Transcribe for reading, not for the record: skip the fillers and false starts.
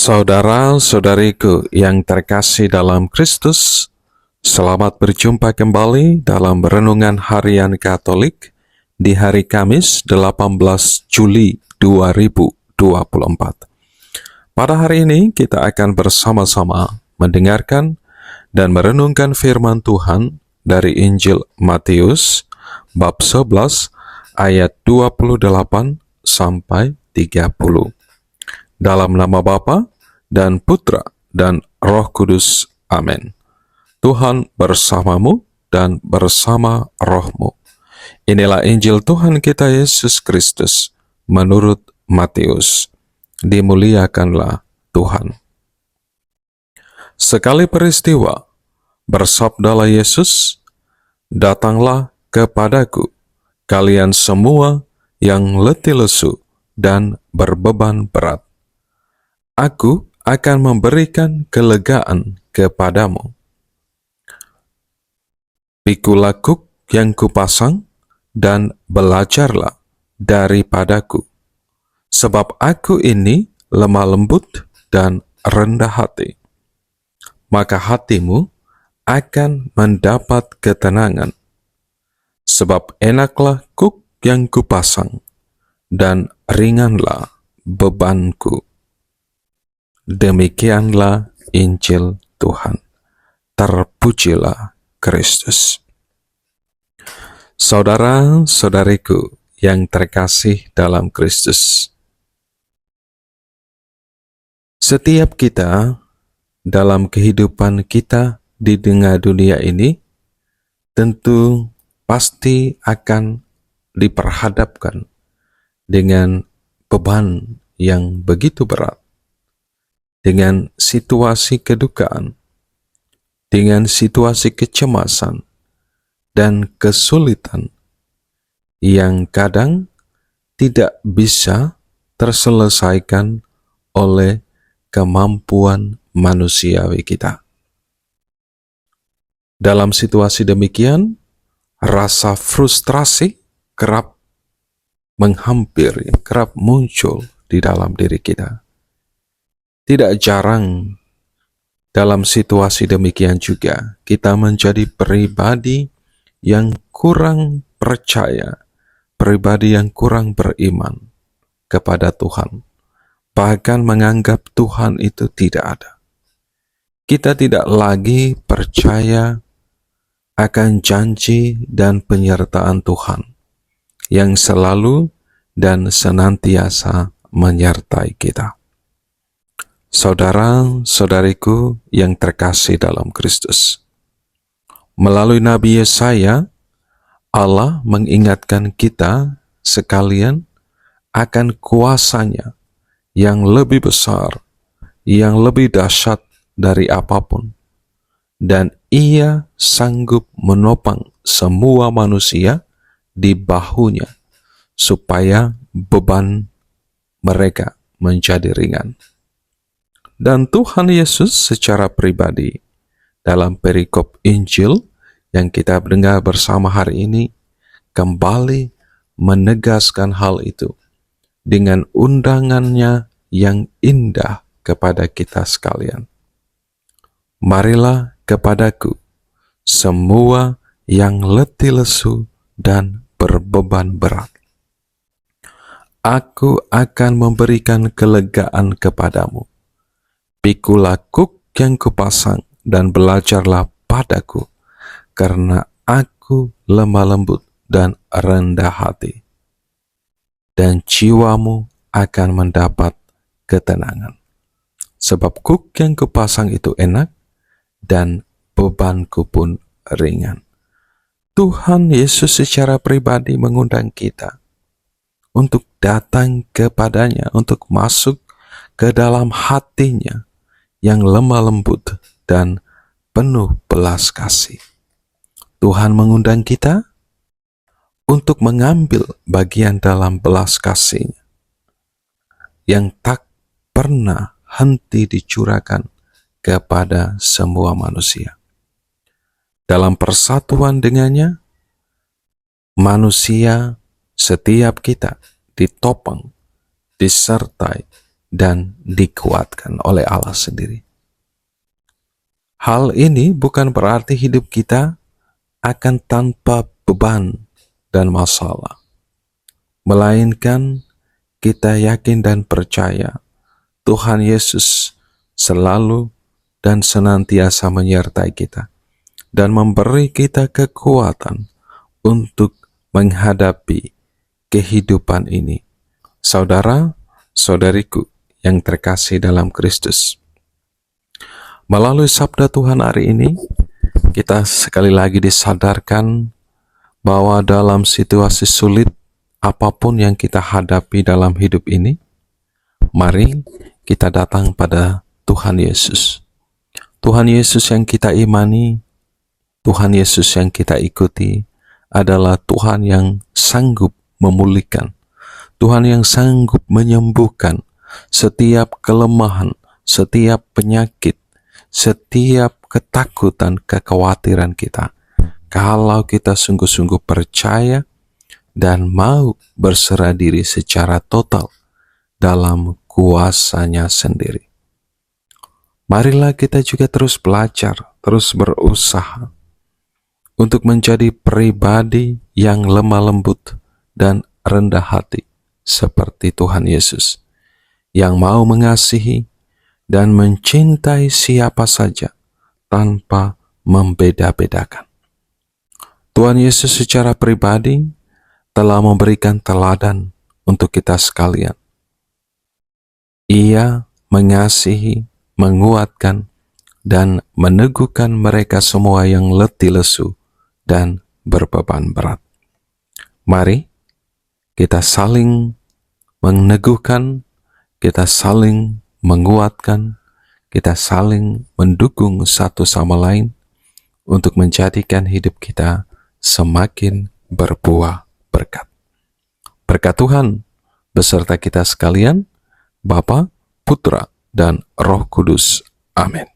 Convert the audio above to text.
Saudara-saudariku yang terkasih dalam Kristus, selamat berjumpa kembali dalam Renungan Harian Katolik di hari Kamis 18 Juli 2024. Pada hari ini kita akan bersama-sama mendengarkan dan merenungkan firman Tuhan dari Injil Matius bab 11 ayat 28 sampai 30. Dalam nama Bapa dan Putra dan Roh Kudus. Amin. Tuhan bersamamu dan bersama rohmu. Inilah Injil Tuhan kita Yesus Kristus menurut Matius. Dimuliakanlah Tuhan. Sekali peristiwa, bersabdalah Yesus, "Datanglah kepadaku, kalian semua yang letih lesu dan berbeban berat. Aku akan memberikan kelegaan kepadamu. Pikulah kuk yang kupasang dan belajarlah daripadaku, sebab aku ini lemah lembut dan rendah hati. Maka hatimu akan mendapat ketenangan, sebab enaklah kuk yang kupasang dan ringanlah bebanku." Demikianlah Injil Tuhan. Terpujilah Kristus. Saudara-saudariku yang terkasih dalam Kristus, setiap kita dalam kehidupan kita di tengah dunia ini tentu pasti akan diperhadapkan dengan beban yang begitu berat, dengan situasi kedukaan, dengan situasi kecemasan dan kesulitan yang kadang tidak bisa terselesaikan oleh kemampuan manusiawi kita. Dalam situasi demikian, rasa frustrasi kerap menghampiri, kerap muncul di dalam diri kita. Tidak jarang dalam situasi demikian juga kita menjadi pribadi yang kurang percaya, pribadi yang kurang beriman kepada Tuhan, bahkan menganggap Tuhan itu tidak ada. Kita tidak lagi percaya akan janji dan penyertaan Tuhan yang selalu dan senantiasa menyertai kita. Saudara-saudariku yang terkasih dalam Kristus, melalui Nabi Yesaya, Allah mengingatkan kita sekalian akan kuasa-Nya yang lebih besar, yang lebih dahsyat dari apapun, dan Ia sanggup menopang semua manusia di bahunya, supaya beban mereka menjadi ringan. Dan Tuhan Yesus secara pribadi dalam perikop Injil yang kita dengar bersama hari ini kembali menegaskan hal itu dengan undangannya yang indah kepada kita sekalian. "Marilah kepadaku, semua yang letih lesu dan berbeban berat. Aku akan memberikan kelegaan kepadamu. Pikulah kuk yang kupasang dan belajarlah padaku, karena aku lemah lembut dan rendah hati, dan jiwamu akan mendapat ketenangan. Sebab kuk yang kupasang itu enak, dan bebanku pun ringan." Tuhan Yesus secara pribadi mengundang kita untuk datang kepadanya, untuk masuk ke dalam hatinya yang lemah lembut dan penuh belas kasih. Tuhan mengundang kita untuk mengambil bagian dalam belas kasih-Nya yang tak pernah henti dicurahkan kepada semua manusia. Dalam persatuan dengannya, manusia, setiap kita ditopang, disertai, dan dikuatkan oleh Allah sendiri. Hal ini bukan berarti hidup kita akan tanpa beban dan masalah, melainkan kita yakin dan percaya Tuhan Yesus selalu dan senantiasa menyertai kita dan memberi kita kekuatan untuk menghadapi kehidupan ini. Saudara-saudariku yang terkasih dalam Kristus, melalui sabda Tuhan hari ini, kita sekali lagi disadarkan bahwa dalam situasi sulit apapun yang kita hadapi dalam hidup ini, mari kita datang pada Tuhan Yesus. Tuhan Yesus yang kita imani, Tuhan Yesus yang kita ikuti adalah Tuhan yang sanggup memulihkan, Tuhan yang sanggup menyembuhkan setiap kelemahan, setiap penyakit, setiap ketakutan, kekhawatiran kita. Kalau kita sungguh-sungguh percaya dan mau berserah diri secara total dalam kuasa-Nya sendiri. Marilah kita juga terus belajar, terus berusaha untuk menjadi pribadi yang lemah lembut dan rendah hati seperti Tuhan Yesus, yang mau mengasihi dan mencintai siapa saja tanpa membeda-bedakan. Tuhan Yesus secara pribadi telah memberikan teladan untuk kita sekalian. Ia mengasihi, menguatkan, dan meneguhkan mereka semua yang letih lesu dan berbeban berat. Mari kita saling meneguhkan, kita saling menguatkan, kita saling mendukung satu sama lain untuk menjadikan hidup kita semakin berbuah berkat. Berkat Tuhan beserta kita sekalian, Bapa, Putra, dan Roh Kudus. Amin.